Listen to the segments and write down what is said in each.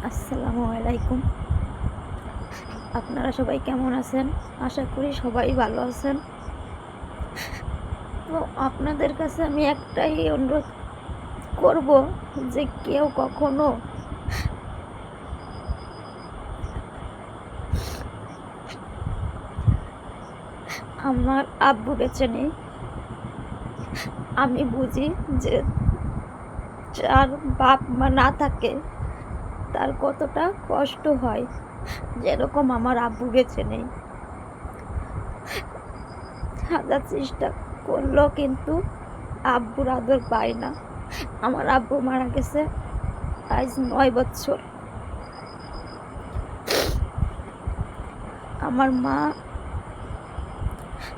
আসসালামু আলাইকুম। আপনারা সবাই কেমন আছেন? আশা করি সবাই ভালো আছেন। তো আপনাদের কাছে আমি একটাই অনুরোধ করব যে কেউ কখনো আমার আব্বু বেঁচে নেই। আমি বুঝি যে যার বাপ মা না থাকে তার কতটা কষ্ট হয়। যেরকম আমার আব্বু বেঁচে নেই। হাজার চেষ্টা করলেও কিন্তু আব্বুর আদর পায় না। আমার আব্বু মারা গেছে আজ ৯ বছর। আমার মা,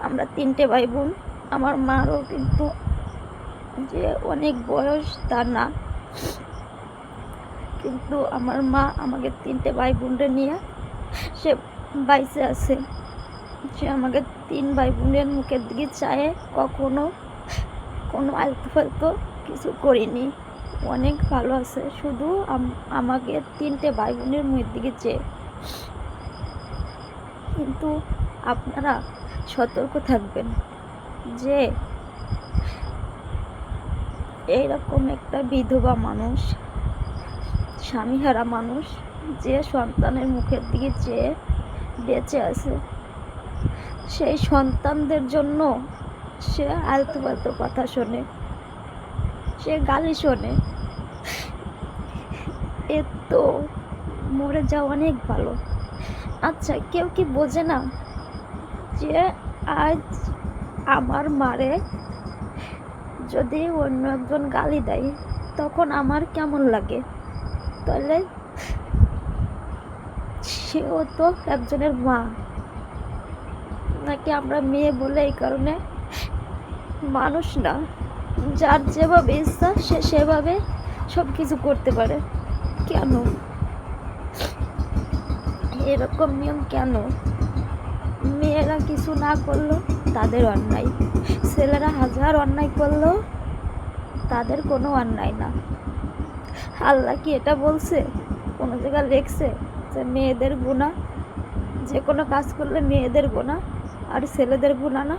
আমরা ৩টে ভাই বোন। আমার মারও কিন্তু যে অনেক বয়স তা না, কিন্তু আমার মা আমাকে ৩টে ভাই বোনরে নিয়ে সে বাইচে আছে। সে আমাকে ৩ ভাই বোনের মুখের দিকে চায়ে কখনো কোনো আলতু ফালতু কিছু করিনি। অনেক ভালো আছে, শুধু আমাকে ৩টে ভাই বোনের মুখের দিকে চেয়ে। কিন্তু আপনারা সতর্ক থাকবেন যে এইরকম একটা বিধবা মানুষ, স্বামীহারা মানুষ, যে সন্তানের মুখের দিকে চেয়ে বেঁচে আছে, সেই সন্তানদের জন্য সে আলতু ফালতু কথা শোনে, সে গালি শোনে। এর তো মরে যাওয়া অনেক ভালো। আচ্ছা, কেউ কি বোঝে না যে আজ আমার মারে যদি অন্য একজন গালি দেয় তখন আমার কেমন লাগে? তাহলে সেও তো একজনের মা নাকি? আমরা মেয়ে বলে এই কারণে মানুষ না? যার যেভাবে ইচ্ছা সে সেভাবে সব কিছু করতে পারে। কেন এরকম নিয়ম? কেন মেয়েরা কিছু না করলেও তাদের অন্যায়, ছেলেরা হাজার অন্যায় করলেও তাদের কোনো অন্যায় না? আল্লাহ কি এটা বলছে? কোনো জায়গায় লেখছে যে মেয়েদের গুনাহ, যে কোনো কাজ করলে মেয়েদের গুনাহ আর ছেলেদের গুনাহ না?